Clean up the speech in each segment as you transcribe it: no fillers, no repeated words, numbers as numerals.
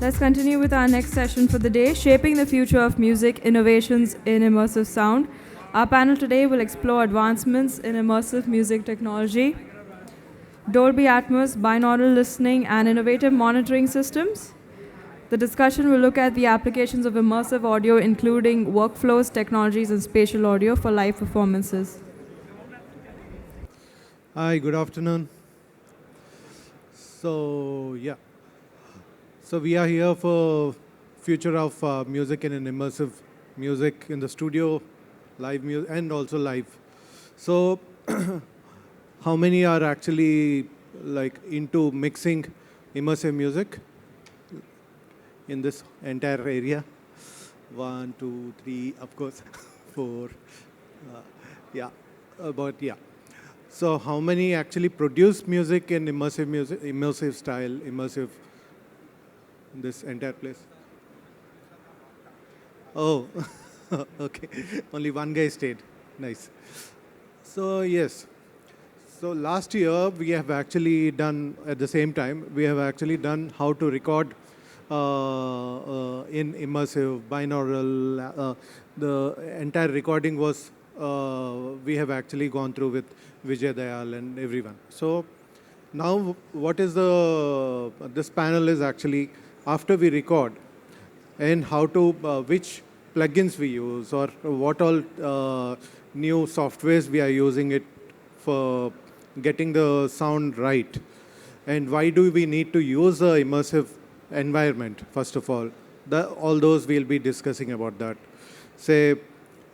Let's continue with our next session for the day, Shaping the Future of Music, Innovations in Immersive Sound. Our panel today will explore advancements in immersive music technology, Dolby Atmos, binaural listening, and innovative monitoring systems. The discussion will look at the applications of immersive audio, including workflows, technologies, and spatial audio for live performances. Hi, good afternoon. So we are here for future of music and immersive music in the studio, live music, and also live. So how many are actually like into mixing immersive music in this entire area? 1, 2, 3, of course, 4. Yeah. So how many actually produce music in immersive style, immersive, this entire place? Oh, okay. Only one guy stayed. Nice. So yes. So last year we have actually done, at the same time, we have actually done how to record in immersive, binaural. The entire recording was, we have actually gone through with Vijay, Dayal and everyone. So now what is this panel is actually after we record and how to, which plugins we use or what all new softwares we are using it for getting the sound right. And why do we need to use a immersive environment, first of all. All those we'll be discussing about that. Say,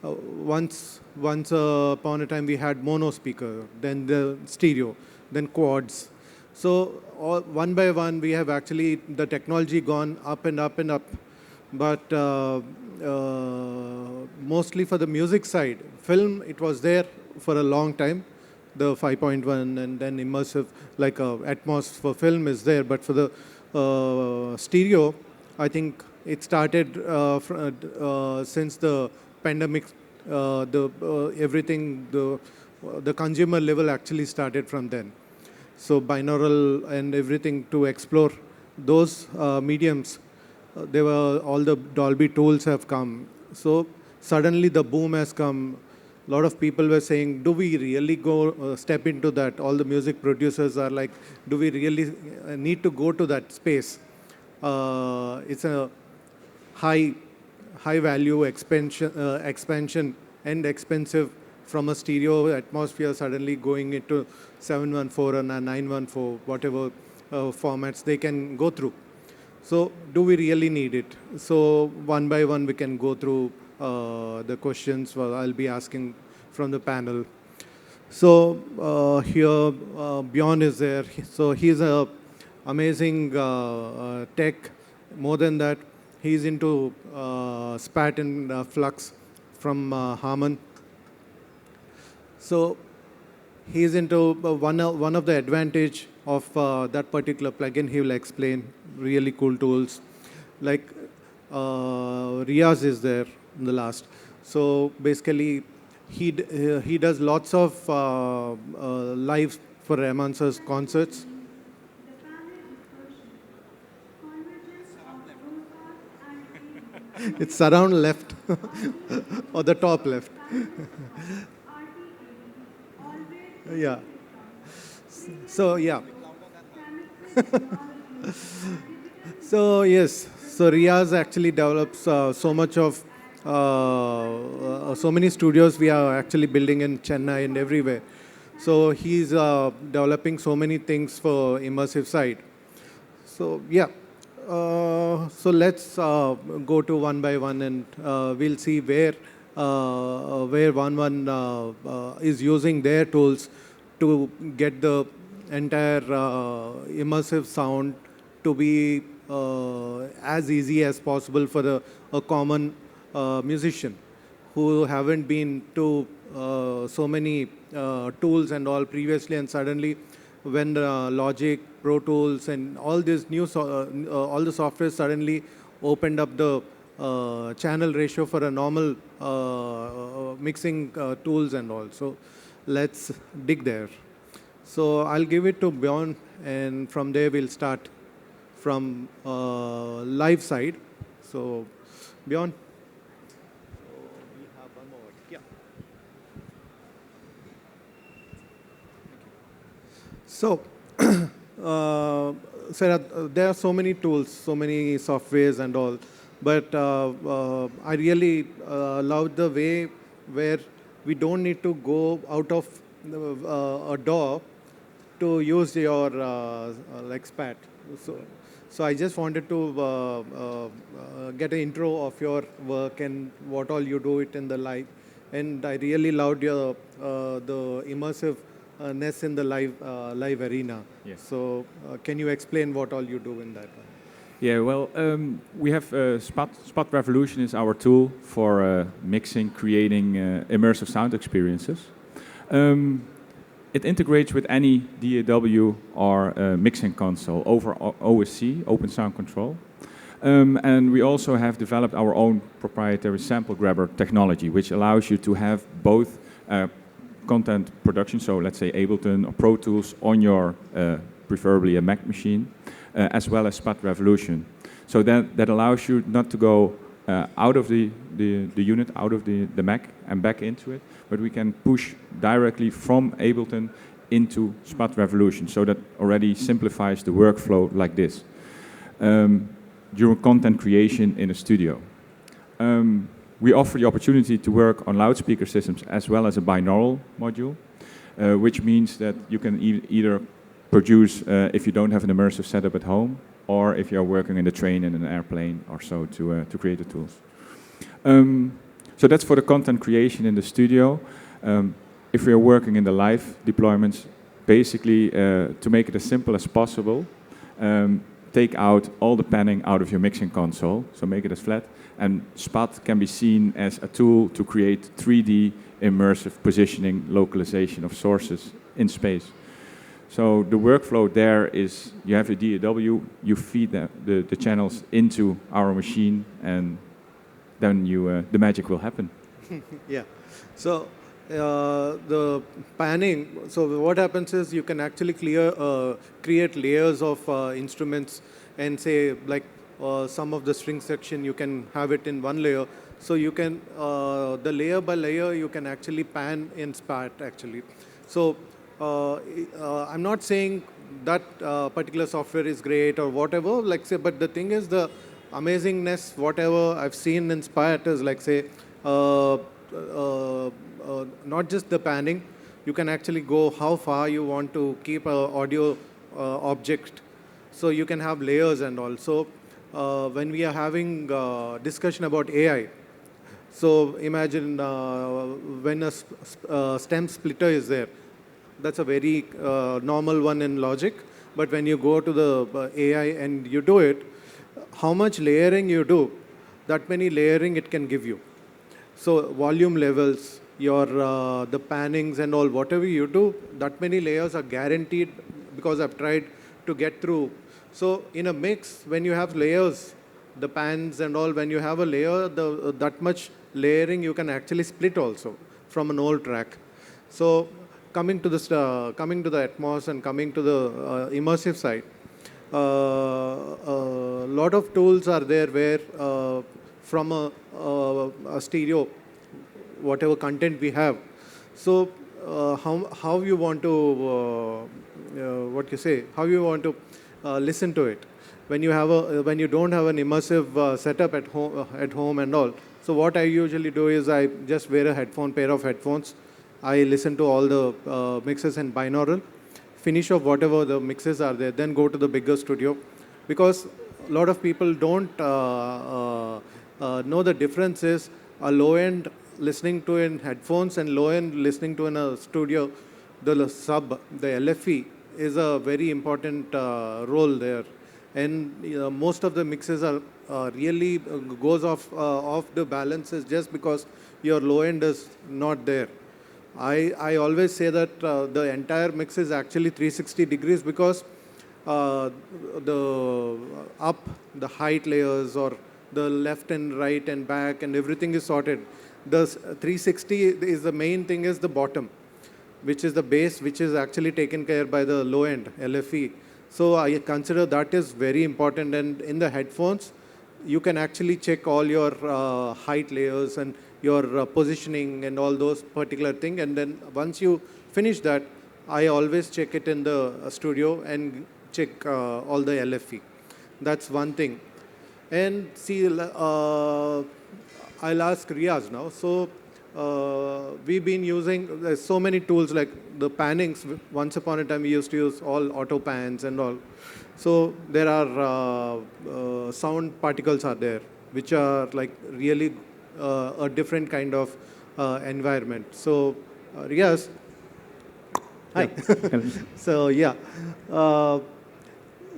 once upon a time we had mono speaker, then the stereo, then quads. So one by one we have actually, the technology gone up and up and up. But mostly for the music side, film, it was there for a long time, the 5.1 and then immersive, like Atmos for film is there. But for the stereo, I think it started since the pandemic, everything, the consumer level actually started from then. So binaural and everything to explore those mediums, there were all the Dolby tools have come. So suddenly the boom has come. A lot of people were saying, do we really go step into that? All the music producers are like, do we really need to go to that space? It's a high value expansion and expensive from a stereo atmosphere suddenly going into 714 and 914, whatever formats they can go through. So do we really need it? So one by one we can go through the questions I'll be asking from the panel. So here Bjorn is there. So he's an amazing tech. More than that, he's into spat and flux from HARMAN. So he's into one of the advantage of that particular plugin. He will explain really cool tools. Like Riyaz is there in the last. So basically, he does lots of live for Ravisankar's concerts. It's around left or the top left. Yeah. So yeah. So yes. So Riyaz actually develops so much of so many studios we are actually building in Chennai and everywhere. So he's developing so many things for immersive side. So yeah. So let's go to one by one and we'll see where one is using their tools to get the entire immersive sound to be as easy as possible for a common musician who haven't been to so many tools and all previously, and suddenly when Logic, Pro Tools and all these new, all the software suddenly opened up the channel ratio for a normal mixing tools and all. So let's dig there. So I'll give it to Bjorn and from there we'll start from live side. So, Bjorn. We have one more. Yeah. So, there are so many tools, so many softwares and all, but I really love the way where we don't need to go out of a door to use your like SPAT. So, so I just wanted to get an intro of your work and what all you do it in the live, and I really loved your the immersive ness in the live arena. Yes. So can you explain what all you do in that one? Yeah, well, we have Spot Revolution is our tool for mixing, creating immersive sound experiences. It integrates with any DAW or mixing console over OSC, Open Sound Control. And we also have developed our own proprietary sample grabber technology, which allows you to have both content production, so let's say Ableton or Pro Tools on your preferably a Mac machine, as well as Spot Revolution. So that allows you not to go out of the unit, out of the Mac and back into it, but we can push directly from Ableton into Spot Revolution. So that already simplifies the workflow like this. During content creation in a studio. We offer the opportunity to work on loudspeaker systems as well as a binaural module, which means that you can either produce if you don't have an immersive setup at home, or if you're working in the train in an airplane or so to create the tools. So that's for the content creation in the studio. If we are working in the live deployments, basically to make it as simple as possible, take out all the panning out of your mixing console, so make it as flat, and Spot can be seen as a tool to create 3D immersive positioning localization of sources in space. So the workflow there is you have a DAW, you feed the channels into our machine, and then the magic will happen. Yeah. So the panning, so what happens is you can actually create layers of instruments and say like some of the string section you can have it in one layer. So you can, the layer by layer you can actually pan in SPAT actually. So I'm not saying that particular software is great or whatever, like say, but the thing is the amazingness, whatever I've seen in SPAT is like say, not just the panning, you can actually go how far you want to keep an audio object. So you can have layers and also when we are having discussion about AI, so imagine when a stem splitter is there, that's a very normal one in Logic, but when you go to the AI and you do it, how much layering you do, that many layering it can give you. So volume levels, your the pannings and all, whatever you do, that many layers are guaranteed because I've tried to get through. So in a mix, when you have layers, the pans and all, when you have a layer, that much layering you can actually split also from an old track. So coming to the Atmos and coming to the immersive side, a lot of tools are there where from a stereo, whatever content we have. So how you want to what you say? How you want to listen to it when you have when you don't have an immersive setup at home and all. So what I usually do is I just wear a pair of headphones. I listen to all the mixes in binaural, finish off whatever the mixes are there, then go to the bigger studio, because a lot of people don't know the difference is a low end listening to in headphones and low end listening to in a studio. The sub, the LFE is a very important role there, and most of the mixes are really goes off the balances just because your low end is not there. I always say that the entire mix is actually 360 degrees because the the height layers or the left and right and back and everything is sorted. The 360 is the main thing is the bottom, which is the base, which is actually taken care by the low end LFE. So I consider that is very important. And in the headphones, you can actually check all your height layers and your positioning and all those particular things. And then once you finish that, I always check it in the studio and check all the LFE. That's one thing. And see, I'll ask Riyaz now. So we've been using, there's so many tools like the pannings. Once upon a time, we used to use all auto pans and all. So there are sound particles are there, which are like really a different kind of environment. So Riyaz, hi. So yeah.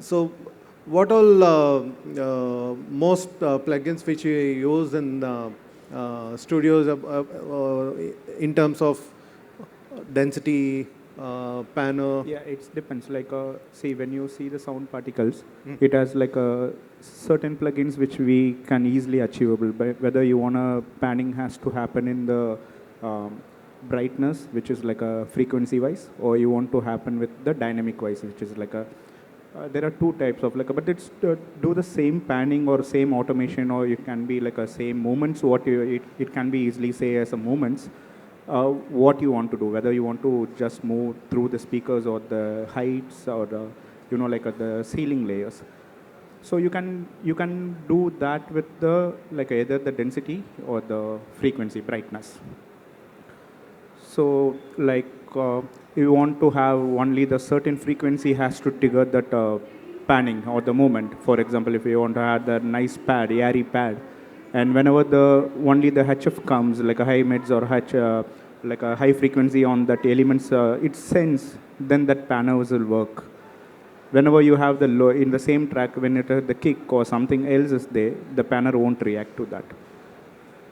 So what all most plugins which you use in studios in terms of density, panel? Yeah, it depends. Like, see, when you see the sound particles, it has like a certain plugins which we can easily achievable. But whether you want a panning has to happen in the brightness, which is like a frequency wise, or you want to happen with the dynamic wise, which is like a there are two types of like, but it's do the same panning or same automation, or it can be like a same movements. What it can be easily say as a movements. What you want to do, whether you want to just move through the speakers or the heights or the, like the ceiling layers. So you can do that with the like either the density or the frequency brightness. So like you want to have only the certain frequency has to trigger that panning or the movement. For example, if you want to add that nice pad, airy pad, and whenever only the HF comes, like a high mids or like a high frequency on that elements, it sends, then that panels will work. Whenever you have the low in the same track, when the kick or something else is there, the panel won't react to that.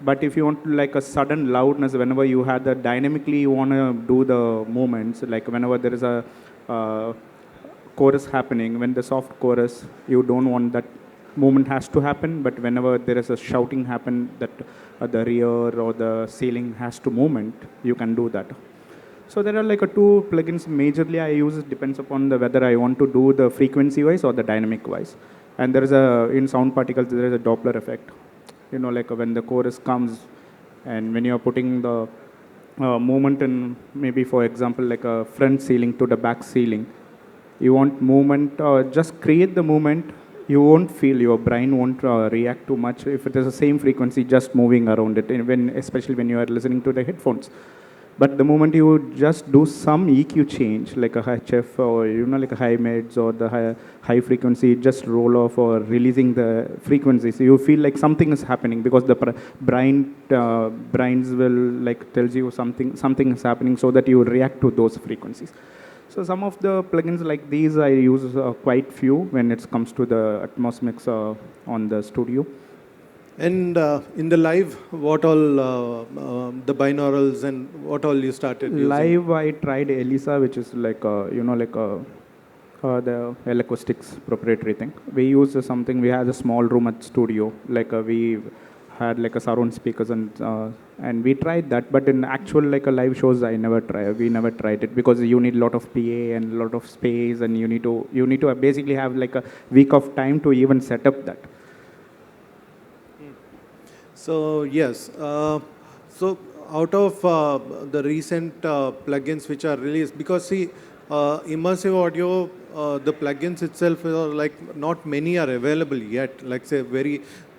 But if you want like a sudden loudness, whenever you have the dynamically you want to do the movements, like whenever there is a chorus happening, when the soft chorus, you don't want that movement has to happen, but whenever there is a shouting happen, that the rear or the ceiling has to movement, you can do that. So there are like two plugins majorly I use. It depends upon whether I want to do the frequency wise or the dynamic wise. And there is in sound particles, there is a Doppler effect. Like when the chorus comes and when you're putting the movement in, maybe for example, like a front ceiling to the back ceiling, you want movement, just create the movement. You won't feel, your brain won't react too much if it is the same frequency just moving around it, especially when you are listening to the headphones. But the moment you just do some EQ change, like a HF or like a high mids or the high frequency, just roll off or releasing the frequencies, you feel like something is happening because the brains will like tells you something is happening, so that you react to those frequencies. So some of the plugins like these I use quite few when it comes to the Atmos mix on the studio. And in the live, what all the binaurals and what all you started using? Live, I tried Elisa, which is like the L-Acoustics proprietary thing. We used something. We had a small room at studio. Like we had like a surround speakers and we tried that. But in actual like a live shows, we never tried it because you need a lot of PA and a lot of space, and you need to basically have like a week of time to even set up that. So yes, so out of the recent plugins which are released, because see, immersive audio, the plugins itself are like not many are available yet. Like say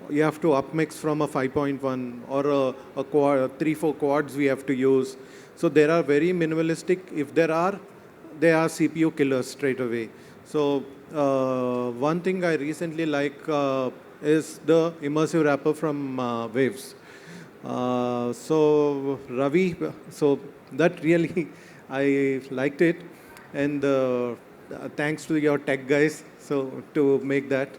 you have to upmix from a 5.1 or a quad, 3-4 quads we have to use. So there are very minimalistic. If they are CPU killers straight away. So one thing I recently like is the immersive wrapper from Waves. So Ravi, so that really I liked it, and thanks to your tech guys to make that.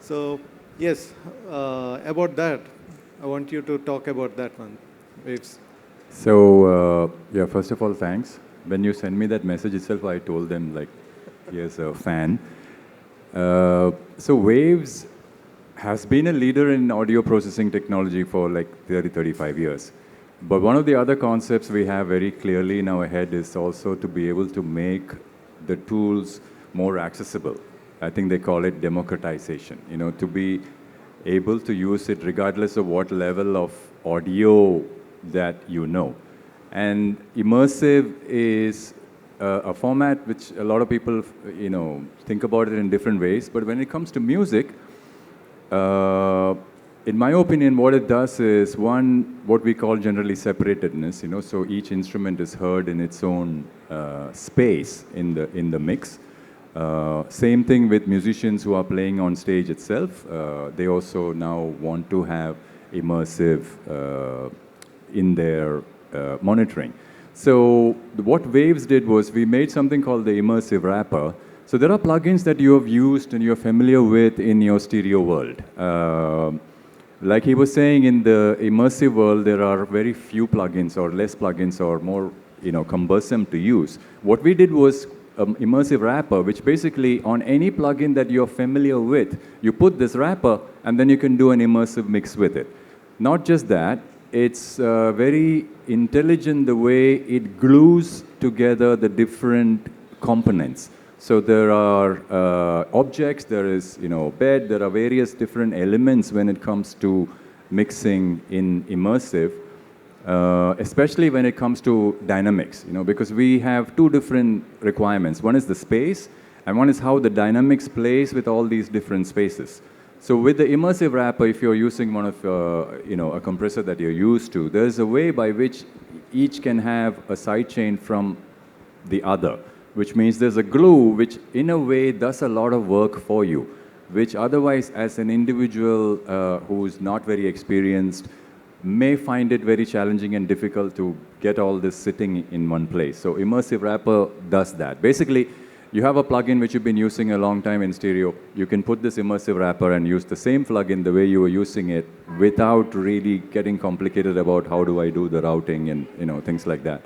So yes, about that, I want you to talk about that one, Waves. So yeah, first of all, thanks. When you sent me that message itself, I told them like, here's a fan. So Waves has been a leader in audio processing technology for like 35 years. But one of the other concepts we have very clearly in our head is also to be able to make the tools more accessible. I think they call it democratization, to be able to use it regardless of what level of audio that you know. And immersive is a format which a lot of people, think about it in different ways. But when it comes to music, in my opinion, what it does is, one, what we call generally separatedness, so each instrument is heard in its own space in the mix. Same thing with musicians who are playing on stage itself. They also now want to have immersive in their monitoring. So what Waves did was we made something called the Immersive Wrapper. So there are plugins that you have used and you're familiar with in your stereo world. Like he was saying, in the immersive world, there are very few plugins or less plugins or more cumbersome to use. What we did was immersive wrapper, which basically on any plugin that you're familiar with, you put this wrapper and then you can do an immersive mix with it. Not just that, it's very intelligent the way it glues together the different components. So there are objects, there is bed, there are various different elements when it comes to mixing in immersive. Especially when it comes to dynamics, because we have two different requirements. One is the space, and one is how the dynamics plays with all these different spaces. So with the immersive wrapper, if you're using one of a compressor that you're used to, there's a way by which each can have a sidechain from the other, which means there's a glue which in a way does a lot of work for you, which otherwise as an individual who's not very experienced may find it very challenging and difficult to get all this sitting in one place. So Immersive Wrapper does that. Basically, you have a plugin which you've been using a long time in stereo. You can put this Immersive Wrapper and use the same plugin the way you were using it without really getting complicated about how do I do the routing and things like that.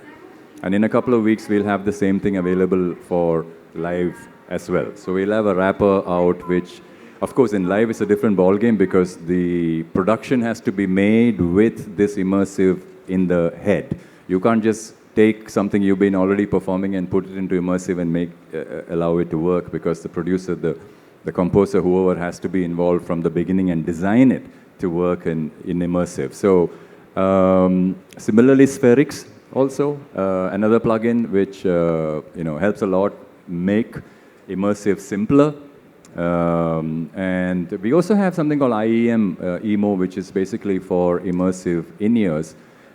And in a couple of weeks, we'll have the same thing available for live as well. So we'll have a wrapper out which, of course, in live it's a different ballgame because the production has to be made with this immersive in the head. You can't just take something you've been already performing and put it into immersive and allow it to work, because the producer, the composer, whoever has to be involved from the beginning and design it to work in immersive. So similarly, Spherics also, another plugin which helps a lot make immersive simpler. And we also have something called IEM EMO, which is basically for immersive in-ears,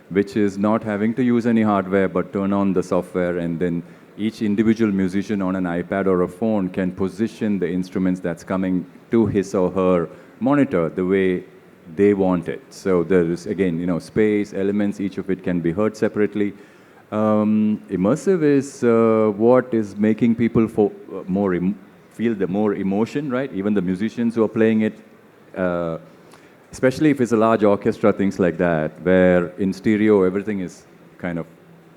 which is not having to use any hardware but turn on the software, and then each individual musician on an iPad or a phone can position the instruments that's coming to his or her monitor the way they want it. So there is, again, space, elements, each of it can be heard separately. Immersive is what is making people feel the more emotion, right? Even the musicians who are playing it, especially if it's a large orchestra, things like that, where in stereo everything is kind of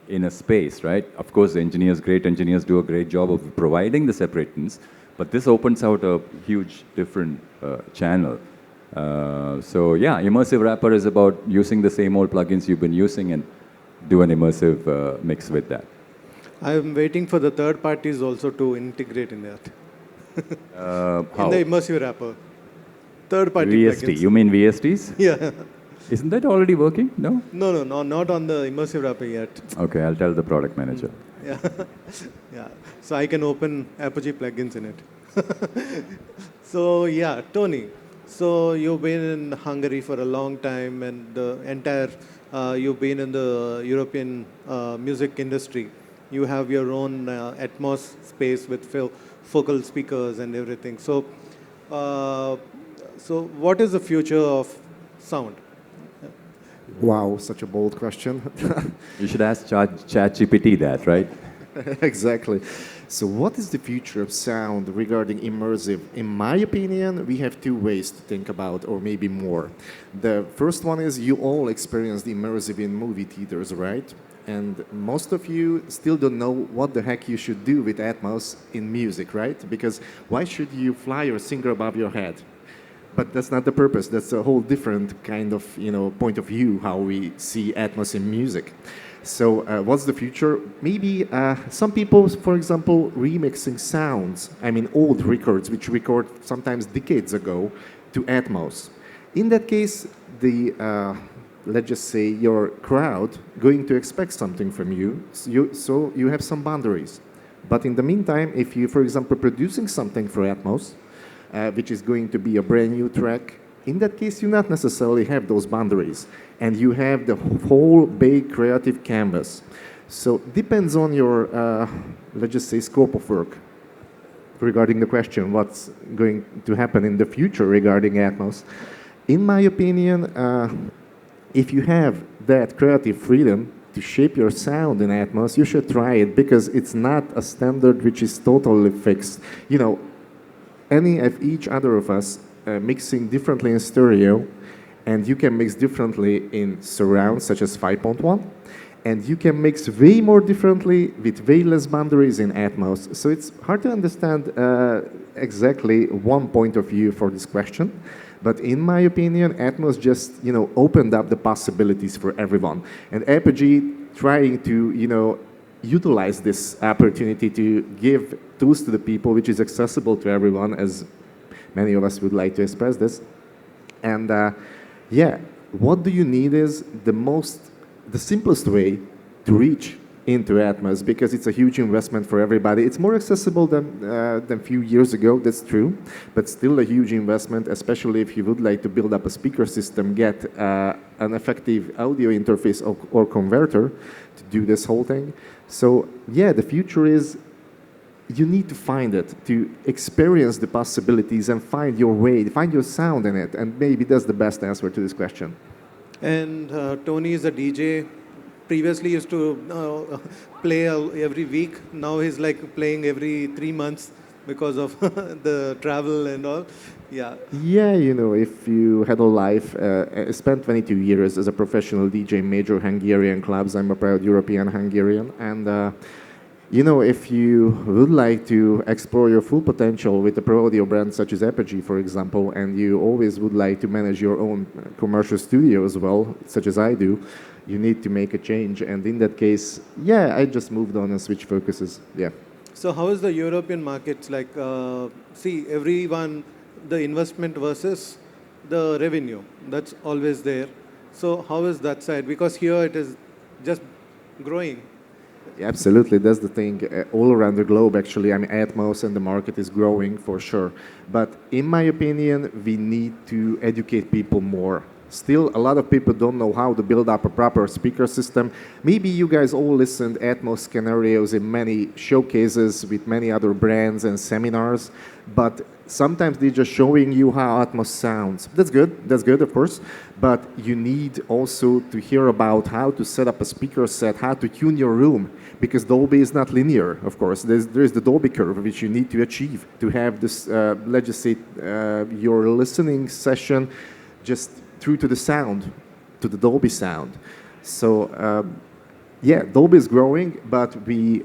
in a space, right? Of course, great engineers do a great job of providing the separateness, but this opens out a huge different channel. So yeah, Immersive Wrapper is about using the same old plugins you've been using and do an immersive mix with that. I'm waiting for the third parties also to integrate in that. How? In the Immersive Wrapper. Third party VST, plugins. you mean VSTs? Yeah. Isn't that already working? No? No, not on the Immersive Wrapper yet. Okay, I'll tell the product manager. Yeah. Yeah. So I can open Apogee plugins in it. So yeah, Tony. So you've been in Hungary for a long time, and the entire, you've been in the European music industry. You have your own Atmos space with focal speakers and everything. So, so what is the future of sound? Wow, such a bold question. You should ask ChatGPT that, right? Exactly. So what is the future of sound regarding immersive? In my opinion, we have two ways to think about, or maybe more. The first one is you all experienced immersive in movie theaters, right? And most of you still don't know what the heck you should do with Atmos in music, right? Because why should you fly your singer above your head? But that's not the purpose. That's a whole different kind of, point of view how we see Atmos in music. So what's the future? Maybe some people, for example, remixing sounds, I mean old records, which record sometimes decades ago, to Atmos. In that case, let's just say your crowd going to expect something from you, so you have some boundaries. But in the meantime, if you, for example, producing something for Atmos, which is going to be a brand new track, in that case, you not necessarily have those boundaries, and you have the whole big creative canvas. So depends on your, let's just say, scope of work regarding the question, what's going to happen in the future regarding Atmos. In my opinion, if you have that creative freedom to shape your sound in Atmos, you should try it, because it's not a standard which is totally fixed. You know, any of each other of us mixing differently in stereo, and you can mix differently in surround, such as 5.1, and you can mix way more differently with way less boundaries in Atmos. So it's hard to understand exactly one point of view for this question. But in my opinion, Atmos just, opened up the possibilities for everyone. And Apogee trying to, utilize this opportunity to give tools to the people, which is accessible to everyone, as many of us would like to express this. And yeah, what do you need is the simplest way to reach into Atmos, because it's a huge investment for everybody. It's more accessible than a few years ago, that's true, but still a huge investment, especially if you would like to build up a speaker system, get an effective audio interface or converter to do this whole thing. So yeah, the future is you need to find it, to experience the possibilities and find your way, find your sound in it, and maybe that's the best answer to this question. And Tony is a DJ. Previously used to play every week. Now he's like playing every 3 months because of the travel and all. Yeah. Yeah, if you had a life, spent 22 years as a professional DJ in major Hungarian clubs. I'm a proud European Hungarian. And, if you would like to explore your full potential with a pro audio brand such as Apogee, for example, and you always would like to manage your own commercial studio as well, such as I do, you need to make a change. And in that case, yeah, I just moved on and switched focuses. Yeah. So how is the European markets like? See, everyone, the investment versus the revenue, that's always there. So how is that side? Because here it is just growing. Absolutely, that's the thing. All around the globe, actually, I mean, Atmos and the market is growing for sure. But in my opinion, we need to educate people more. Still, a lot of people don't know how to build up a proper speaker system. Maybe you guys all listened Atmos scenarios in many showcases with many other brands and seminars, but sometimes they're just showing you how Atmos sounds. That's good, of course, but you need also to hear about how to set up a speaker set, how to tune your room, because Dolby is not linear, of course. There's the Dolby curve, which you need to achieve to have this, let's just say, your listening session just through to the sound, to the Dolby sound. So yeah, Dolby is growing, but we,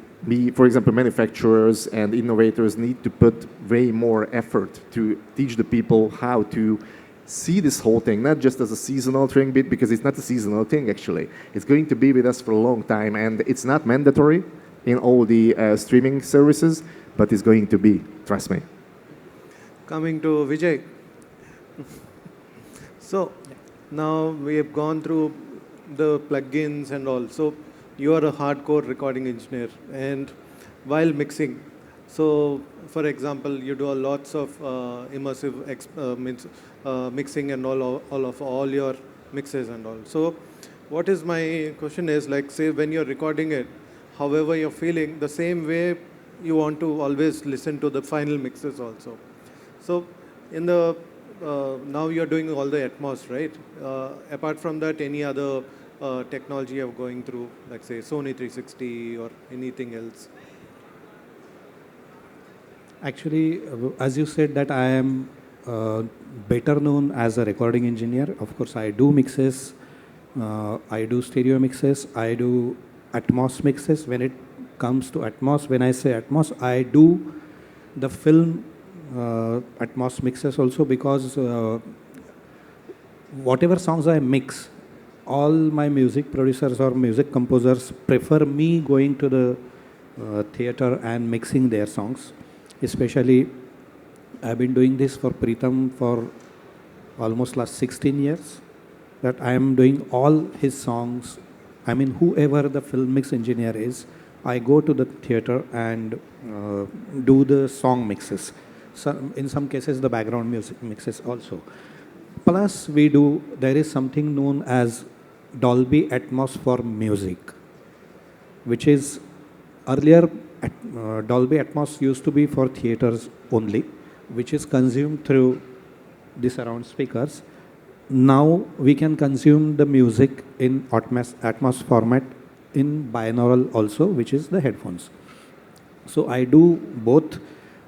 for example, manufacturers and innovators need to put way more effort to teach the people how to see this whole thing, not just as a seasonal thing, because it's not a seasonal thing, actually. It's going to be with us for a long time, and it's not mandatory in all the streaming services, but it's going to be, trust me. Coming to Vijay. So now we have gone through the plugins and all. So you are a hardcore recording engineer, and while mixing, so for example, you do lots of immersive mixing and all your mixes and all. So what is my question is, like, say when you're recording it, however you're feeling, the same way you want to always listen to the final mixes also. So in the now you're doing all the Atmos, right? Apart from that, any other technology you're going through, like say Sony 360 or anything else? Actually, as you said that I am better known as a recording engineer. Of course, I do mixes, I do stereo mixes, I do Atmos mixes. When it comes to Atmos, when I say Atmos, I do the film Atmos mixes also, because whatever songs I mix, all my music producers or music composers prefer me going to the theater and mixing their songs. Especially, I've been doing this for Pritam for almost last 16 years, that I am doing all his songs. I mean, whoever the film mix engineer is, I go to the theater and do the song mixes. In some cases, the background music mixes also. Plus, there is something known as Dolby Atmos for music, which is earlier Dolby Atmos used to be for theaters only, which is consumed through the surround speakers. Now we can consume the music in Atmos format in binaural also, which is the headphones. So I do both,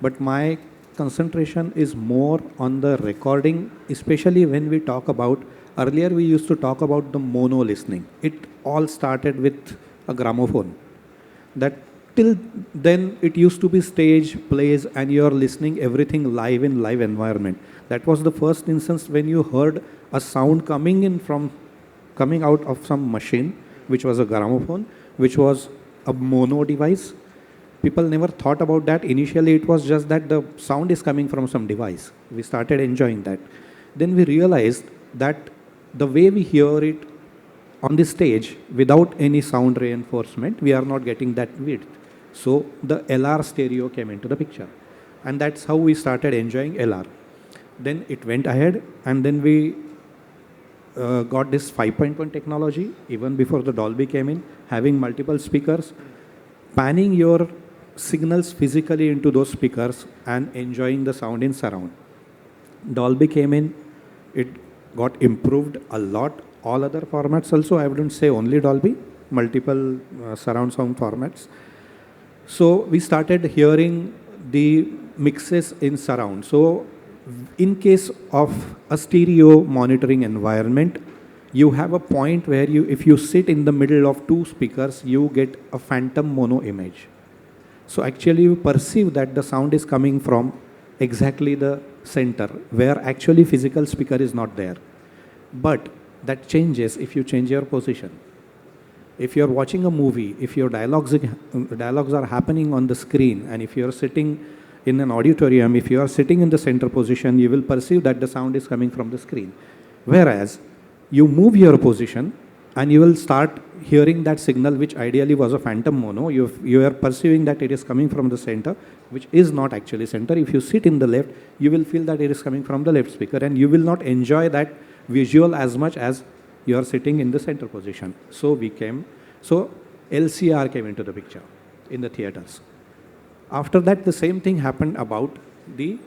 but my concentration is more on the recording, especially when we talk about, earlier we used to talk about the mono listening. It all started with a gramophone. That till then it used to be stage plays and you're listening everything live in live environment. That was the first instance when you heard a sound coming out of some machine, which was a gramophone, which was a mono device. People never thought about that. Initially, it was just that the sound is coming from some device. We started enjoying that. Then we realized that the way we hear it on the stage without any sound reinforcement, we are not getting that width. So the LR stereo came into the picture. And that's how we started enjoying LR. Then it went ahead, and then we got this 5.1 technology, even before the Dolby came in, having multiple speakers, panning your signals physically into those speakers and enjoying the sound in surround. Dolby came in, it got improved a lot. All other formats also, I wouldn't say only Dolby, multiple surround sound formats. So we started hearing the mixes in surround. So in case of a stereo monitoring environment, you have a point where if you sit in the middle of two speakers, you get a phantom mono image. So actually you perceive that the sound is coming from exactly the center, where actually physical speaker is not there. But that changes if you change your position. If you're watching a movie, if your dialogues are happening on the screen, and if you're sitting in an auditorium, if you are sitting in the center position, you will perceive that the sound is coming from the screen. Whereas you move your position and you will start hearing that signal, which ideally was a phantom mono. You are perceiving that it is coming from the center, which is not actually center. If you sit in the left, you will feel that it is coming from the left speaker, and you will not enjoy that visual as much as you are sitting in the center position. So LCR came into the picture in the theaters. After that, the same thing happened about the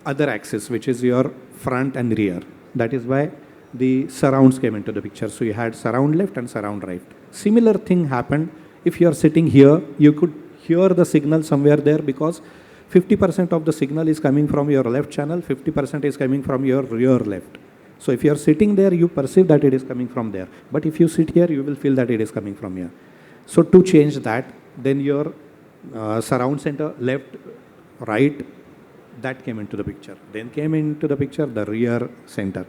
other axis, which is your front and rear. That is why the surrounds came into the picture. So you had surround left and surround right. Similar thing happened. If you are sitting here, you could hear the signal somewhere there, because 50% of the signal is coming from your left channel, 50% is coming from your rear left. So if you are sitting there, you perceive that it is coming from there. But if you sit here, you will feel that it is coming from here. So to change that, then your surround center, left, right, that came into the picture. Then came into the picture the rear center.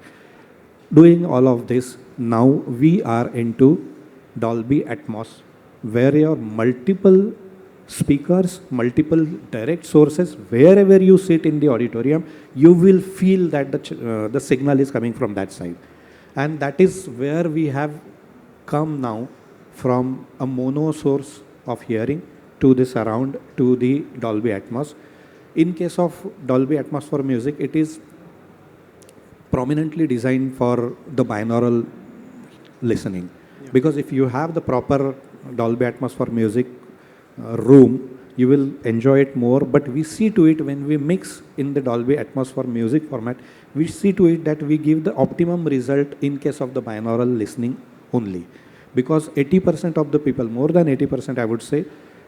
Doing all of this, now we are into Dolby Atmos, where your multiple speakers, multiple direct sources, wherever you sit in the auditorium, you will feel that the signal is coming from that side. And that is where we have come now from a mono source of hearing to the surround to the Dolby Atmos. In case of Dolby Atmos for music, it is prominently designed for the binaural listening. Yeah. Because if you have the proper Dolby Atmos for music room, you will enjoy it more. But we see to it when we mix in the Dolby Atmos for music format, we see to it that we give the optimum result in case of the binaural listening only. Because 80% of the people, more than 80% I would say,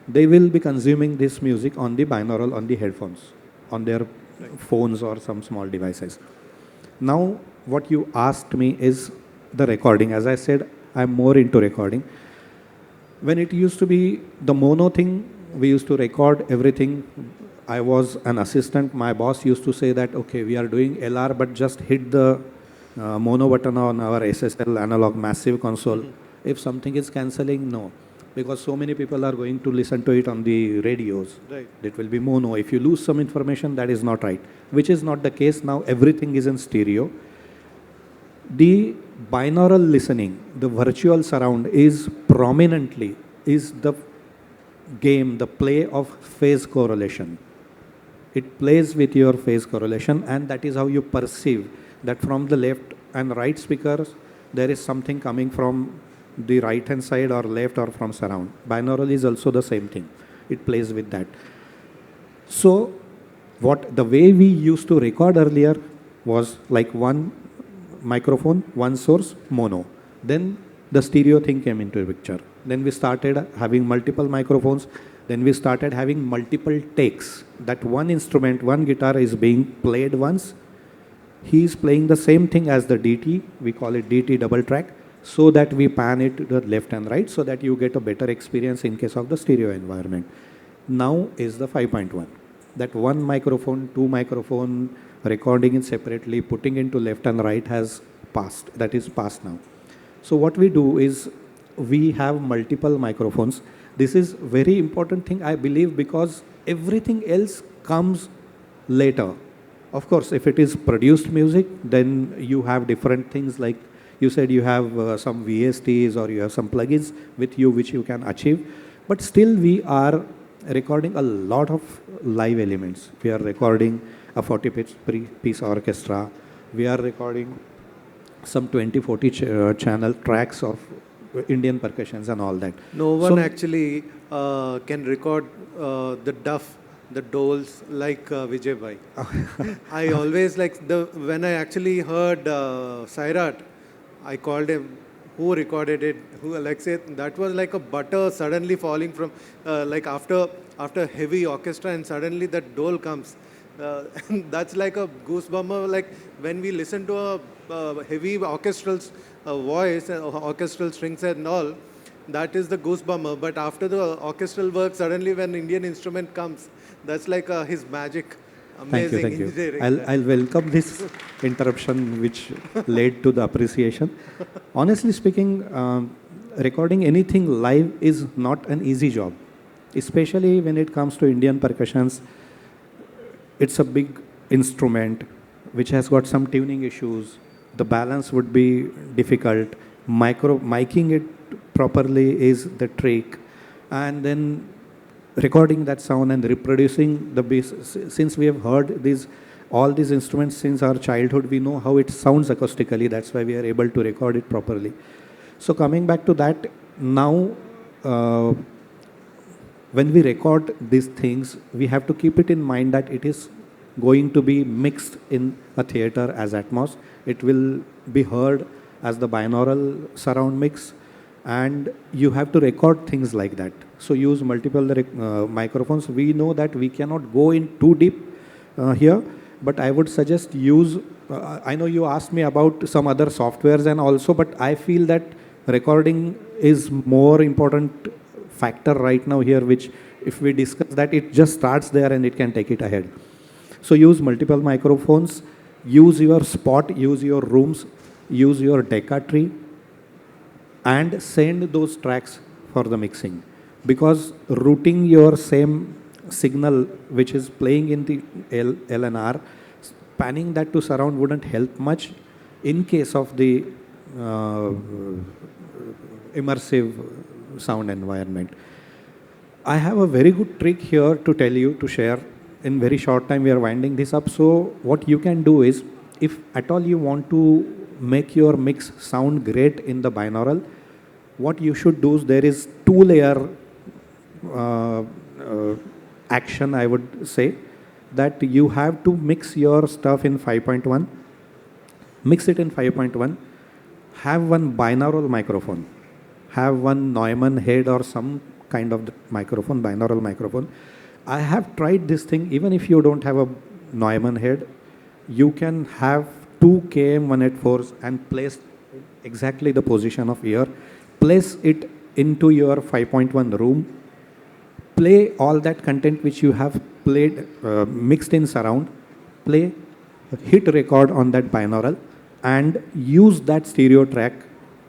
they will be consuming this music on the binaural, on the headphones, on their phones or some small devices. Now, what you asked me is the recording. As I said, I'm more into recording. When it used to be the mono thing, we used to record everything. I was an assistant. My boss used to say that, okay, we are doing LR, but just hit the mono button on our SSL analog massive console. If something is cancelling, no. Because so many people are going to listen to it on the radios. Right. It will be mono. If you lose some information, that is not right. Which is not the case now. Everything is in stereo. The binaural listening, the virtual surround is prominently, is the game, the play of phase correlation. It plays with your phase correlation, and that is how you perceive that from the left and right speakers, there is something coming from the right hand side or left or from surround. Binaural is also the same thing. It plays with that. So the way we used to record earlier was like one microphone, one source, mono. Then the stereo thing came into the picture. Then we started having multiple microphones. Then we started having multiple takes. That one instrument, one guitar is being played once. He is playing the same thing as the DT. We call it DT double track, so that we pan it to the left and right so that you get a better experience in case of the stereo environment. Now is the 5.1. That one microphone, two microphone, recording it separately, putting into left and right has passed. That is past now. So what we do is we have multiple microphones. This is very important thing, I believe, because everything else comes later. Of course, if it is produced music, then you have different things, like you said you have some VSTs or you have some plugins with you which you can achieve. But still we are recording a lot of live elements. We are recording a 40-piece orchestra. We are recording some 20-40 channel tracks of Indian percussions and all that. No one actually can record the duff, the doles like Vijay bhai. I always when I actually heard Sairat, I called him. Who recorded it? Who, like, say that was like a butter suddenly falling from like after heavy orchestra, and suddenly that dole comes. That's like a goosebumper. Like when we listen to a heavy orchestral voice, orchestral strings and all, that is the goosebumper. But after the orchestral work, suddenly when Indian instrument comes, that's like his magic. Amazing. Thank you. I'll welcome this interruption which led to the appreciation. Honestly speaking, recording anything live is not an easy job, especially when it comes to Indian percussions. It's a big instrument which has got some tuning issues. The balance would be difficult. Miking it properly is the trick. And then recording that sound and reproducing the bass. Since we have heard all these instruments since our childhood, we know how it sounds acoustically. That's why we are able to record it properly. So coming back to that, now when we record these things, we have to keep it in mind that it is going to be mixed in a theater as Atmos. It will be heard as the binaural surround mix, and you have to record things like that. So use multiple microphones. We know that we cannot go in too deep here, but I would suggest use, I know you asked me about some other softwares and also, but I feel that recording is more important factor right now here, which if we discuss that, it just starts there and it can take it ahead. So use multiple microphones, use your spot, use your rooms, use your Decca tree, and send those tracks for the mixing. Because routing your same signal which is playing in the LNR, panning that to surround wouldn't help much in case of the immersive sound environment. I have a very good trick here to tell you, to share. In very short time we are winding this up. So what you can do is, if at all you want to make your mix sound great in the binaural, what you should do is, there is two-layer action, I would say, that you have to mix your stuff in 5.1, mix it in 5.1, have one binaural microphone, have one Neumann head or some kind of microphone, binaural microphone. I have tried this thing. Even if you don't have a Neumann head, you can have two KM184s and place exactly the position of ear, place it into your 5.1 room, play all that content which you have played, mixed in surround, play, hit record on that binaural, and use that stereo track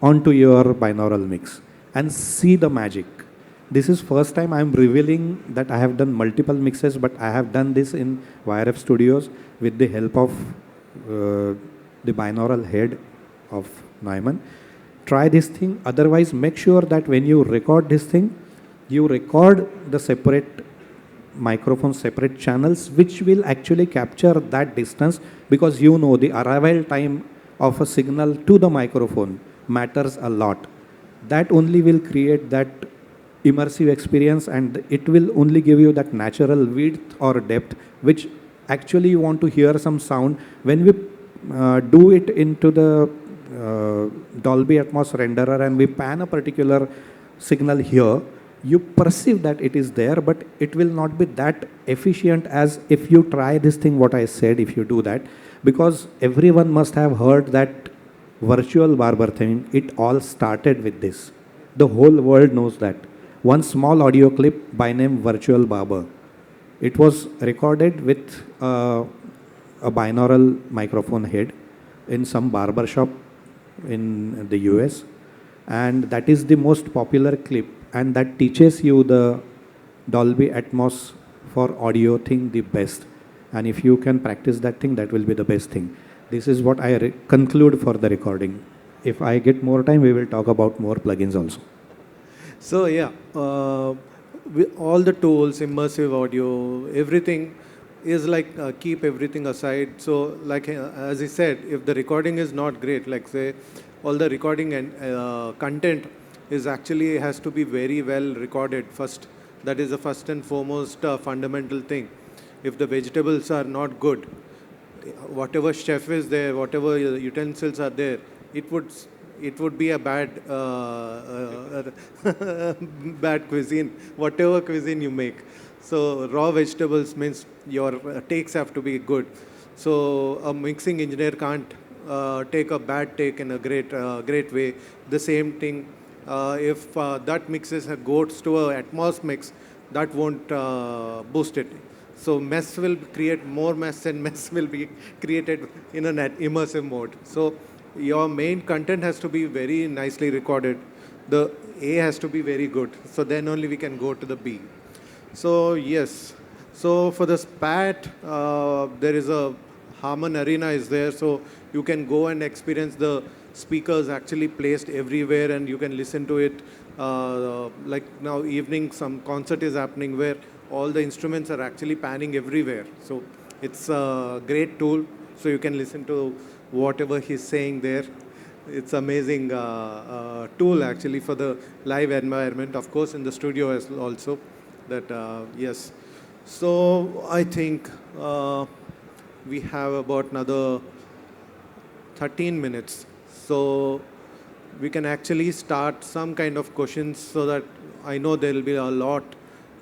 onto your binaural mix and see the magic. This is first time I'm revealing that I have done multiple mixes, but I have done this in YRF Studios with the help of the binaural head of Neumann. Try this thing. Otherwise, make sure that when you record this thing, you record the separate microphone, separate channels, which will actually capture that distance, because you know the arrival time of a signal to the microphone matters a lot. That only will create that immersive experience, and it will only give you that natural width or depth, which actually you want to hear some sound. When we do it into the Dolby Atmos renderer and we pan a particular signal here, you perceive that it is there, but it will not be that efficient as if you try this thing, what I said, if you do that. Because everyone must have heard that virtual barber thing. It all started with this. The whole world knows that. One small audio clip by name Virtual Barber. It was recorded with a binaural microphone head in some barber shop in the US, and that is the most popular clip, and that teaches you the Dolby Atmos for audio thing the best. And if you can practice that thing, that will be the best thing. This is what I conclude for the recording. If I get more time, we will talk about more plugins also. So yeah, all the tools, immersive audio, everything is like keep everything aside. So like as I said, if the recording is not great, like say all the recording and content is actually has to be very well recorded first. That is the first and foremost fundamental thing. If the vegetables are not good, whatever chef is there, whatever utensils are there, it would be a bad bad cuisine, whatever cuisine you make. So raw vegetables means your takes have to be good. So a mixing engineer can't take a bad take in a great way. The same thing, if that mixes goes to a Atmos mix, that won't boost it. So mess will create more mess, and mess will be created in an immersive mode. So your main content has to be very nicely recorded. The A has to be very good. So then only we can go to the B. So yes. So for the SPAT, there is a HARMAN arena is there. So you can go and experience the speakers actually placed everywhere, and you can listen to it. Like now evening, some concert is happening where all the instruments are actually panning everywhere. So it's a great tool. So you can listen to whatever he's saying there. It's amazing tool actually for the live environment. Of course, in the studio as also. That yes. So I think we have about another 13 minutes. So we can actually start some kind of questions, so that I know there will be a lot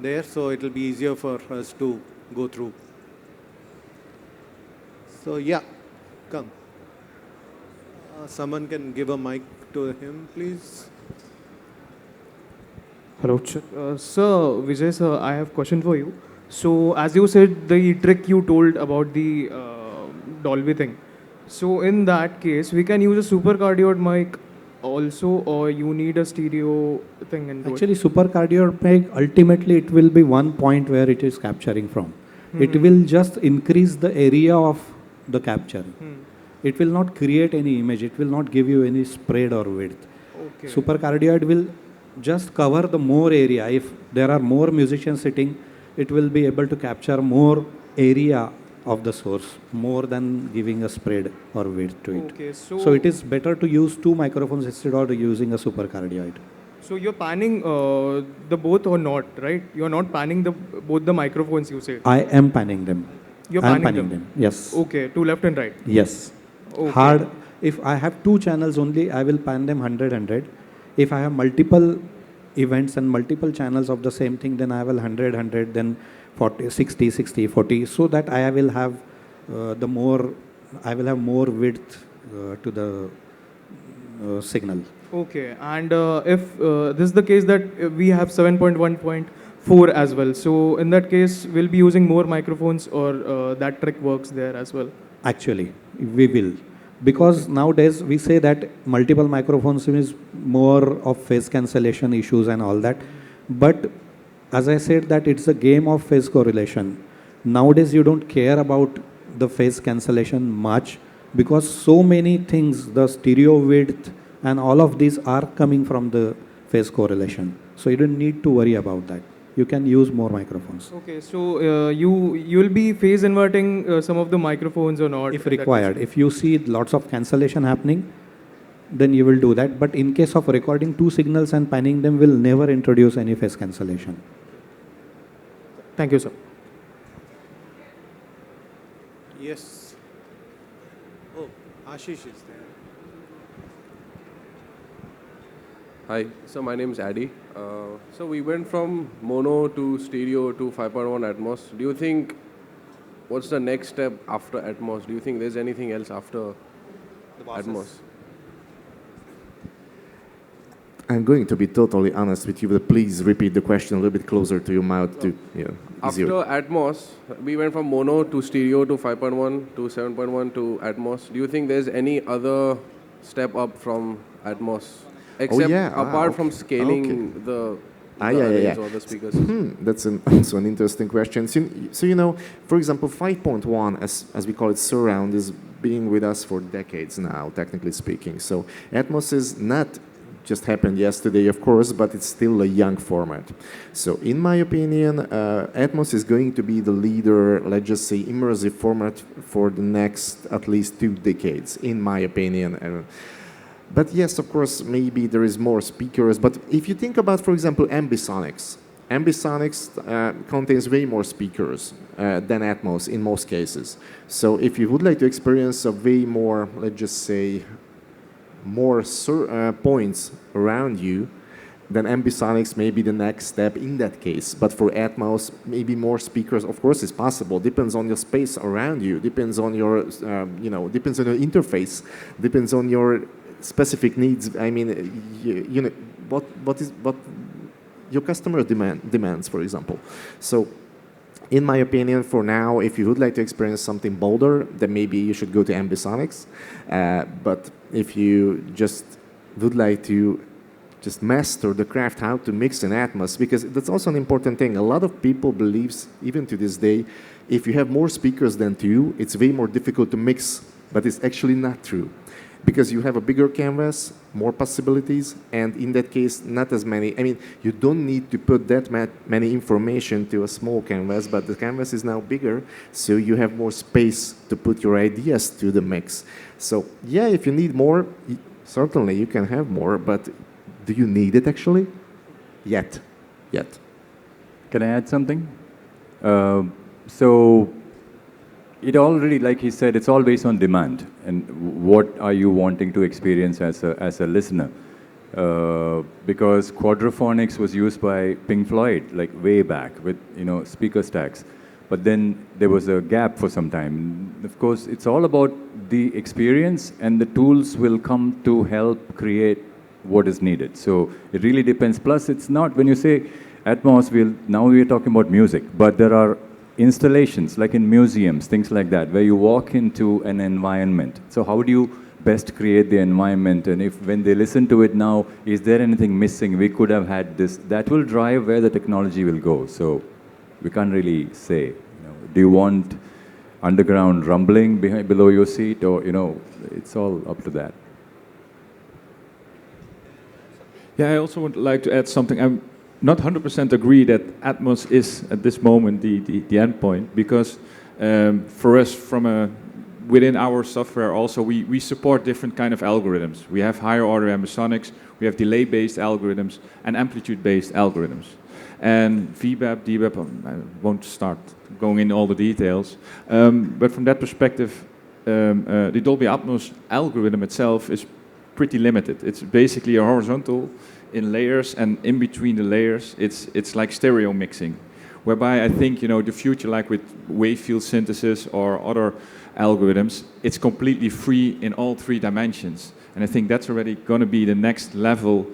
there, so it will be easier for us to go through. So yeah, come. Someone can give a mic to him, please. Hello, sir, Vijay sir, I have a question for you. So as you said, the trick you told about the Dolby thing. So in that case, we can use a supercardioid mic also, or you need a stereo thing into Actually, supercardioid mic, ultimately it will be one point where it is capturing from. It will just increase the area of the capture. It will not create any image. It will not give you any spread or width. Okay. Supercardioid will just cover the more area. If there are more musicians sitting, it will be able to capture more area of the source, more than giving a spread or width to it. Okay, so it is better to use two microphones instead of using a supercardioid. So you're panning the both or not, right? You're not panning both the microphones, you said. I am panning them. You're I am panning them? Yes. Okay, to left and right. Yes. Okay. Hard. If I have two channels only, I will pan them 100. If I have multiple events and multiple channels of the same thing, then I will 100, then 40, 60, 60, 40, so that I will have I will have more width to the signal. Okay, and if this is the case that we have 7.1.4 as well, so in that case, we'll be using more microphones, or that trick works there as well? Actually, we will. Because nowadays we say that multiple microphones is more of phase cancellation issues and all that. But as I said that it's a game of phase correlation. Nowadays you don't care about the phase cancellation much because so many things, the stereo width and all of these are coming from the phase correlation. So you don't need to worry about that. You can use more microphones. Okay, so you will be phase inverting some of the microphones or not? If required. If you see lots of cancellation happening, then you will do that. But in case of recording two signals and panning them, will never introduce any phase cancellation. Thank you, sir. Yes. Oh, Ashish is there. Hi, so my name is Addy. So we went from mono to stereo to 5.1 Atmos. Do you think, what's the next step after Atmos? Do you think there's anything else after Atmos? I'm going to be totally honest with you, but please repeat the question a little bit closer to your mouth. After Atmos, we went from mono to stereo to 5.1 to 7.1 to Atmos. Do you think there's any other step up from Atmos? Except apart from scaling the arrays or the speakers. That's also an interesting question. So, you know, for example, 5.1, as we call it, surround, is being with us for decades now, technically speaking. So Atmos is not just happened yesterday, of course, but it's still a young format. So in my opinion, Atmos is going to be the leader, let's just say, immersive format for the next at least 2 decades, in my opinion. But yes, of course, maybe there is more speakers. But if you think about, for example, ambisonics contains way more speakers than Atmos in most cases. So if you would like to experience a way more, let's just say, more points around you, then ambisonics may be the next step in that case. But for Atmos, maybe more speakers, of course, is possible. Depends on your space around you. Depends on your, depends on your interface. Depends on your specific needs. I mean, you know, what your customer demands, for example. So, in my opinion, for now, if you would like to experience something bolder, then maybe you should go to ambisonics. But if you just would like to just master the craft how to mix in Atmos, because that's also an important thing. A lot of people believes, even to this day, if you have more speakers than 2, it's way more difficult to mix, but it's actually not true. Because you have a bigger canvas, more possibilities, and in that case, not as many. I mean, you don't need to put that many information to a small canvas, but the canvas is now bigger, so you have more space to put your ideas to the mix. So, yeah, if you need more, certainly you can have more, but do you need it actually? Yet. Can I add something? So, it already, like he said, it's all based on demand and what are you wanting to experience as a listener. Because quadraphonics was used by Pink Floyd, like way back with, speaker stacks. But then there was a gap for some time. Of course, it's all about the experience, and the tools will come to help create what is needed. So it really depends. Plus, it's not, when you say Atmos, now we're talking about music, but there are installations, like in museums, things like that, where you walk into an environment. So how do you best create the environment? And if when they listen to it now, is there anything missing? We could have had this. That will drive where the technology will go. So we can't really say, do you want underground rumbling below your seat, or, it's all up to that. Yeah, I also would like to add something. I'm not 100% agree that Atmos is at this moment the endpoint, because for us, within our software also, we support different kind of algorithms. We have higher order ambisonics, we have delay-based algorithms, and amplitude-based algorithms. And VBAP, DBAP, I won't start going into all the details, but from that perspective, the Dolby Atmos algorithm itself is pretty limited. It's basically a horizontal in layers, and in between the layers, it's like stereo mixing, whereby I think the future, like with wave field synthesis or other algorithms, it's completely free in all 3 dimensions, and I think that's already going to be the next level.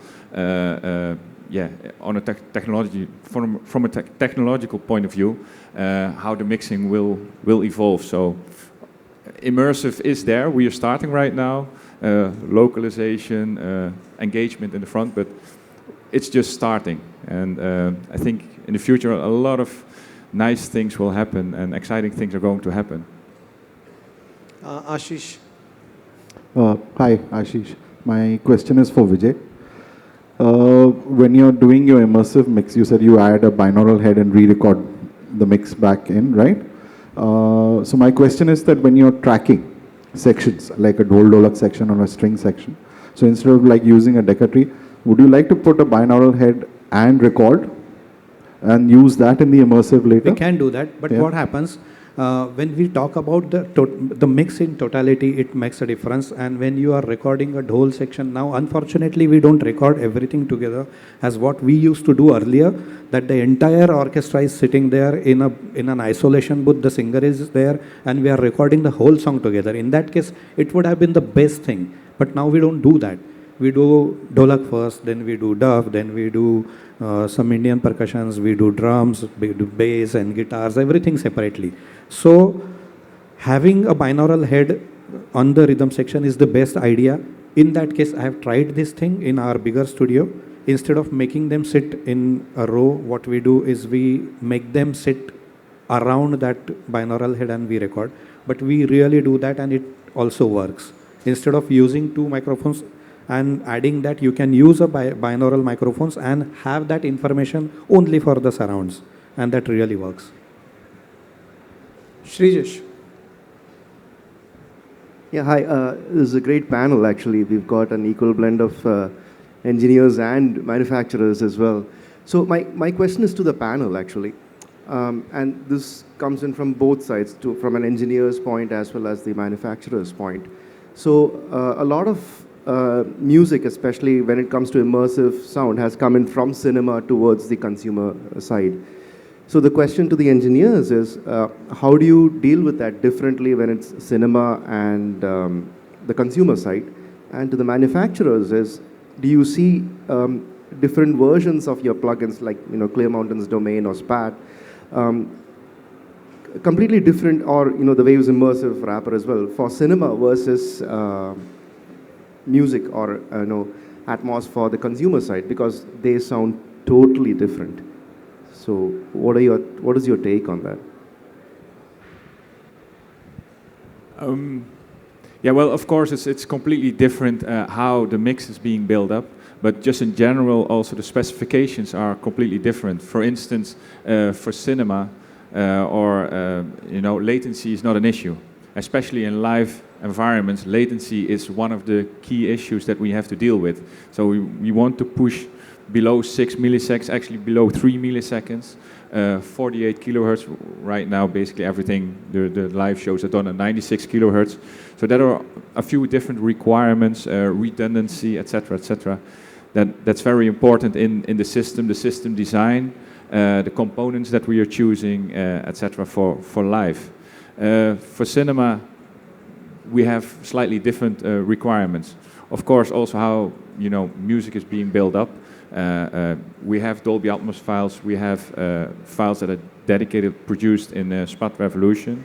On a technology from a technological point of view, how the mixing will evolve. So immersive is there. We are starting right now. Localization, engagement in the front, but it's just starting. And I think in the future a lot of nice things will happen and exciting things are going to happen. Ashish. Hi, Ashish. My question is for Vijay. When you're doing your immersive mix, you said you add a binaural head and re-record the mix back in, right? So my question is that when you're tracking sections, like a dolak section or a string section, so instead of like using a deca tree, would you like to put a binaural head and record and use that in the immersive later? We can do that, but what happens when we talk about the mix in totality, it makes a difference. And when you are recording a whole section, now unfortunately we don't record everything together as what we used to do earlier, that the entire orchestra is sitting there in an isolation booth, the singer is there, and we are recording the whole song together. In that case, it would have been the best thing. But now we don't do that. We do dolak first, then we do duff, then we do some Indian percussions, we do drums, we do bass and guitars, everything separately. So having a binaural head on the rhythm section is the best idea. In that case, I have tried this thing in our bigger studio. Instead of making them sit in a row, what we do is we make them sit around that binaural head and we record. But we really do that and it also works. Instead of using two microphones and adding that, you can use a binaural microphones and have that information only for the surrounds. And that really works. Shrijesh. Yeah, hi. This is a great panel, actually. We've got an equal blend of engineers and manufacturers as well. So my question is to the panel, actually. And this comes in from both sides, from an engineer's point as well as the manufacturer's point. So a lot of music, especially when it comes to immersive sound, has come in from cinema towards the consumer side. So the question to the engineers is, how do you deal with that differently when it's cinema and the consumer side? And to the manufacturers is, do you see different versions of your plugins, like Clear Mountain's Domain or SPAT, completely different, or the Waves Immersive Wrapper as well, for cinema versus music or Atmos for the consumer side, because they sound totally different. So what is your take on that? Yeah, well, of course, it's completely different how the mix is being built up, but just in general, also the specifications are completely different. For instance, for cinema, latency is not an issue, especially in live environments. Latency is one of the key issues that we have to deal with. So we want to push below 6 milliseconds, actually below 3 milliseconds, 48 kilohertz right now. Basically everything, the live shows are done at 96 kilohertz. So there are a few different requirements, redundancy, etc., etc. That's very important in the system design, the components that we are choosing, etc. for live. For cinema, we have slightly different requirements. Of course, also how music is being built up. We have Dolby Atmos files. We have files that are dedicated, produced in Spot Revolution.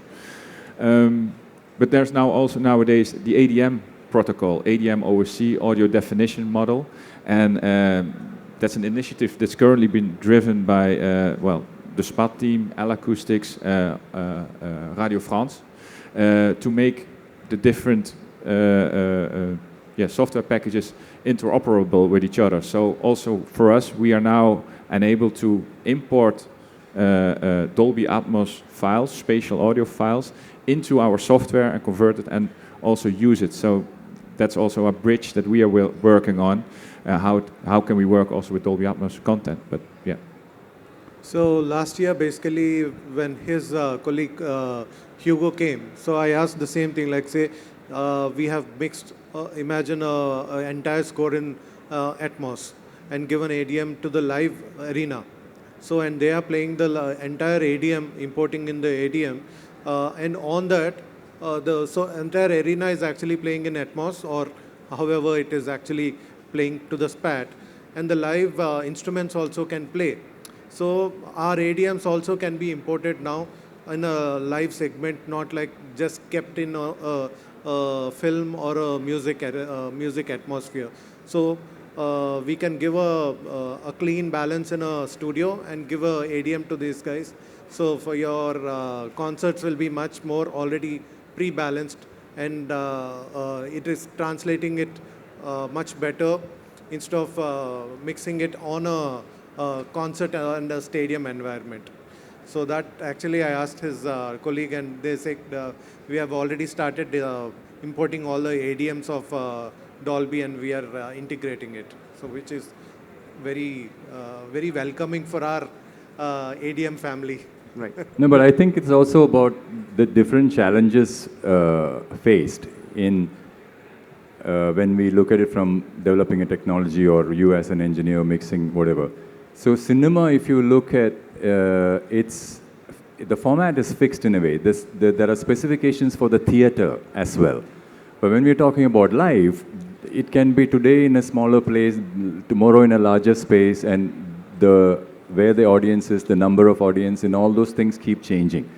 But there's now also nowadays the ADM protocol, ADM OSC, Audio Definition Model, and that's an initiative that's currently been driven by the Spot team, L Acoustics, Radio France, to make the different software packages interoperable with each other. So also for us, we are now enabled to import Dolby Atmos files, spatial audio files, into our software and convert it and also use it. So that's also a bridge that we are working on. How can we work also with Dolby Atmos content? But yeah. So last year, basically, when his colleague Hugo came, so I asked the same thing, like say, we have mixed, imagine an entire score in Atmos and given ADM to the live arena. So, and they are playing the entire ADM, importing in the ADM, and on that, the entire arena is actually playing in Atmos, or however it is actually playing to the SPAT, and the live instruments also can play. So our ADMs also can be imported now in a live segment, not like just kept in a film or a music atmosphere. So we can give a clean balance in a studio and give a ADM to these guys. So for your concerts will be much more already pre-balanced, and it is translating it much better instead of mixing it on a concert and a stadium environment. So that actually I asked his colleague, and they said we have already started importing all the ADMs of Dolby, and we are integrating it. So which is very welcoming for our ADM family. Right. No, but I think it's also about the different challenges faced in when we look at it from developing a technology or you as an engineer mixing whatever. So cinema, if you look at the format is fixed in a way. There are specifications for the theater as well. But when we're talking about live, it can be today in a smaller place, tomorrow in a larger space, and where the audience is, the number of audience, and all those things keep changing.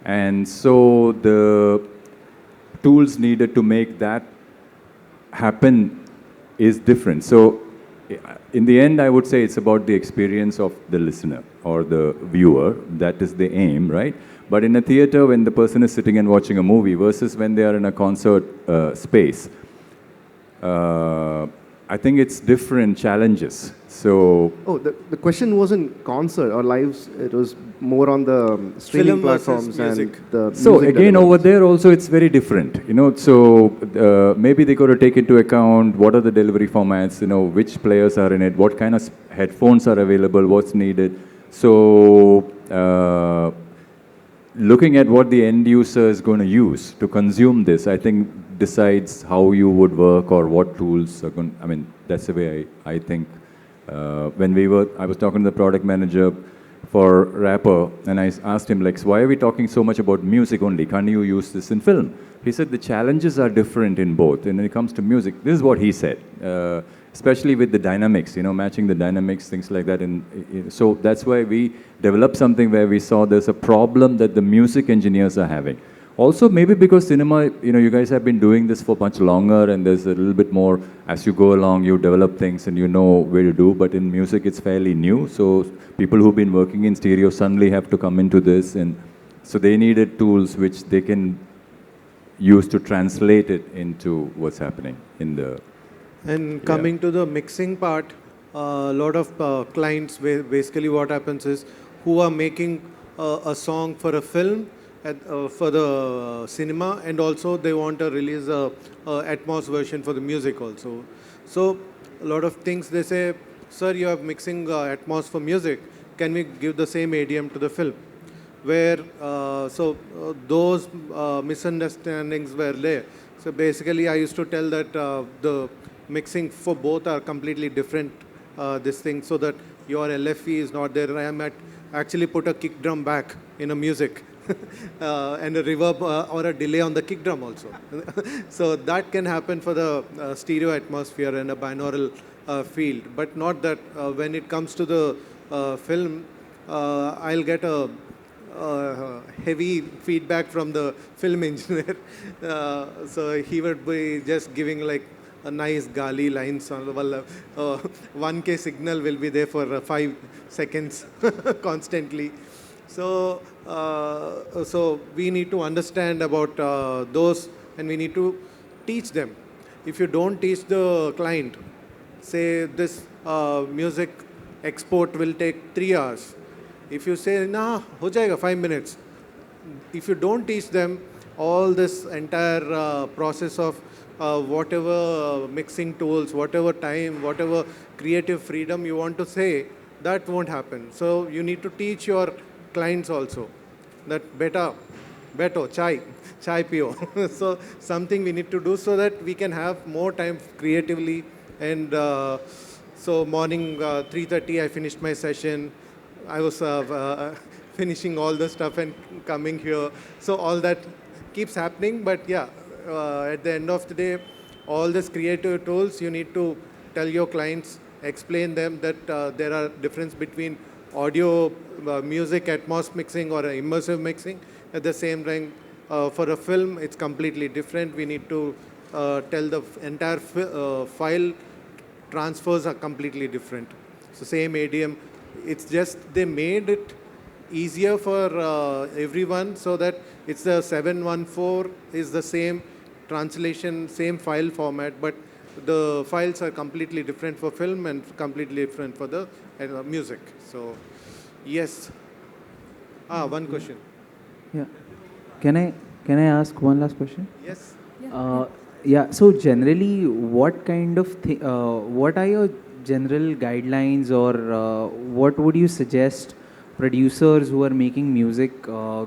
And so the tools needed to make that happen is different. So in the end, I would say it's about the experience of the listener or the viewer. That is the aim, right? But in a theater, when the person is sitting and watching a movie versus when they are in a concert space, I think it's different challenges. So the question wasn't concert or lives. It was more on the streaming platforms and the so music again, deliveries. over there also it's very different, you know. So maybe they got to take into account what are the delivery formats, you know, which players are in it, what kind of headphones are available, what's needed. So looking at what the end user is going to use to consume this, I think decides how you would work or what tools are going. I mean, that's the way I think. I was talking to the product manager for Rapper, and I asked him, like, why are we talking so much about music only? Can't you use this in film? He said the challenges are different in both. And when it comes to music, this is what he said, especially with the dynamics, you know, matching the dynamics, things like that. And so that's why we developed something where we saw there's a problem that the music engineers are having. Also, maybe because cinema, you know, you guys have been doing this for much longer, and there's a little bit more, as you go along, you develop things and you know where to do, but in music it's fairly new, so people who've been working in stereo suddenly have to come into this, and so they needed tools which they can use to translate it into what's happening in the... And coming to the mixing part, a lot of clients, basically what happens is, who are making a song for a film, for the cinema, and also they want to release a Atmos version for the music also. So a lot of things they say, sir, you are mixing Atmos for music, can we give the same ADM to the film? Where those misunderstandings were there. So basically I used to tell that the mixing for both are completely different, this thing, so that your LFE is not there. I might actually put a kick drum back in a music. And a reverb or a delay on the kick drum also. So that can happen for the stereo atmosphere and a binaural field, but not that when it comes to the film, I'll get a heavy feedback from the film engineer. So he would be just giving like a nice gali lines on the 1K signal will be there for 5 seconds constantly. So we need to understand about those, and we need to teach them. If you don't teach the client, say this music export will take 3 hours. If you say, nah, ho jayega, 5 minutes. If you don't teach them all this entire process of whatever mixing tools, whatever time, whatever creative freedom you want to say, that won't happen. So you need to teach your clients also that beto chai pio. So something we need to do so that we can have more time creatively. And so morning 3:30 I finished my session. I was finishing all the stuff and coming here. So all that keeps happening, but yeah, at the end of the day, all these creative tools, you need to tell your clients, explain them that there are difference between audio, music, Atmos mixing or immersive mixing. At the same time, For a film, it's completely different. We need to tell the entire file transfers are completely different. So same ADM, it's just they made it easier for everyone so that it's the 714 is the same translation, same file format, but the files are completely different for film and completely different for the music. So, yes. One question. Yeah. Can I ask one last question? Yes. Yeah. So generally, what kind of what are your general guidelines, or what would you suggest producers who are making music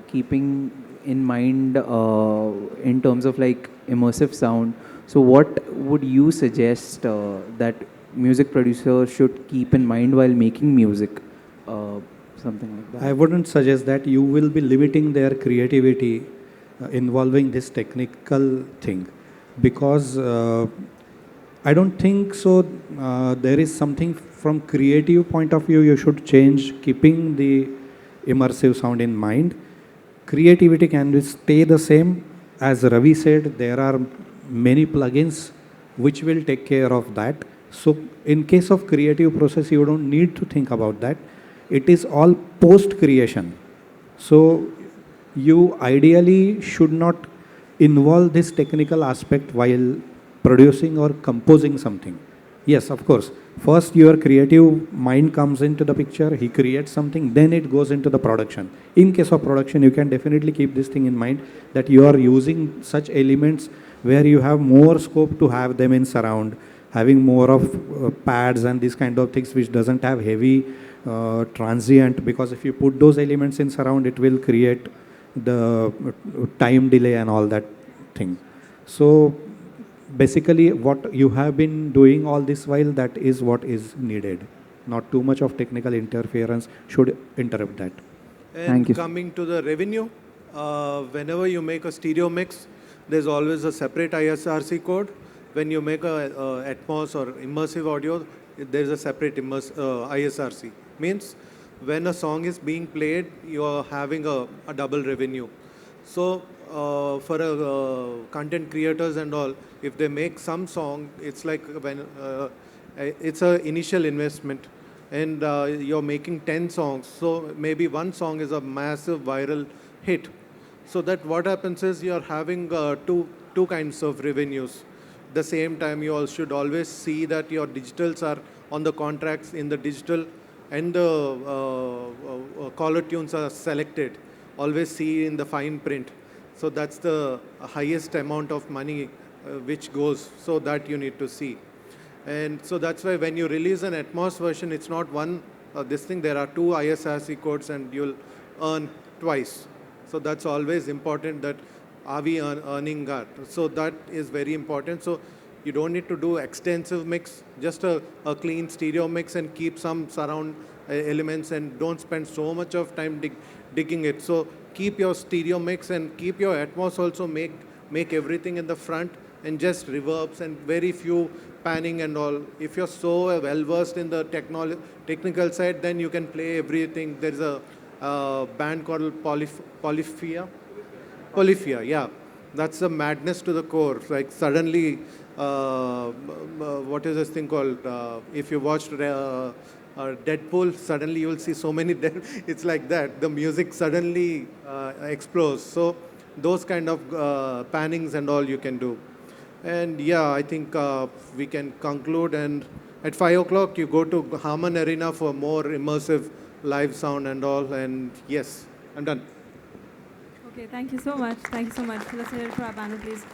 keeping in mind in terms of like immersive sound? So what would you suggest that music producers should keep in mind while making music? Something like that. I wouldn't suggest that. You will be limiting their creativity involving this technical thing, because I don't think so. There is something from creative point of view you should change, keeping the immersive sound in mind. Creativity can stay the same. As Ravi said, there are many plugins which will take care of that. So in case of creative process, you don't need to think about that. It is all post creation. So you ideally should not involve this technical aspect while producing or composing something. Yes, of course. First, your creative mind comes into the picture, he creates something, then it goes into the production. In case of production, you can definitely keep this thing in mind, that you are using such elements where you have more scope to have them in surround, having more of pads and these kind of things which doesn't have heavy transient, because if you put those elements in surround, it will create the time delay and all that thing. So basically what you have been doing all this while, that is what is needed. Not too much of technical interference should interrupt that. And Thank you. coming to the revenue, whenever you make a stereo mix, there's always a separate ISRC code. When you make a Atmos or immersive audio, there's a separate ISRC. Means when a song is being played, you're having a double revenue. So for content creators and all, if they make some song, it's like when it's an initial investment, and you're making 10 songs. So maybe one song is a massive viral hit. So that what happens is you're having two kinds of revenues. At the same time, you all should always see that your digitals are on the contracts in the digital, and the caller tunes are selected. Always see in the fine print. So that's the highest amount of money which goes, so that you need to see. And so that's why when you release an Atmos version, it's not one, this thing, there are two ISRC codes and you'll earn twice. So that's always important, that are we earning that? So that is very important. So you don't need to do extensive mix, just a clean stereo mix and keep some surround elements, and don't spend so much of time digging it. So keep your stereo mix and keep your Atmos also, make everything in the front, and just reverbs and very few panning and all. If you're so well versed in the technical side, then you can play everything. There's a band called Polyphia, yeah. That's a madness to the core. Like suddenly, what is this thing called? If you watched Deadpool, suddenly you will see so many it's like that. The music suddenly explodes. So those kind of pannings and all you can do. And yeah, I think we can conclude. And at 5 o'clock, you go to HARMAN Arena for more immersive live sound and all. And yes, I'm done. Okay, thank you so much. Thank you so much. Let's hear it for our panel, please.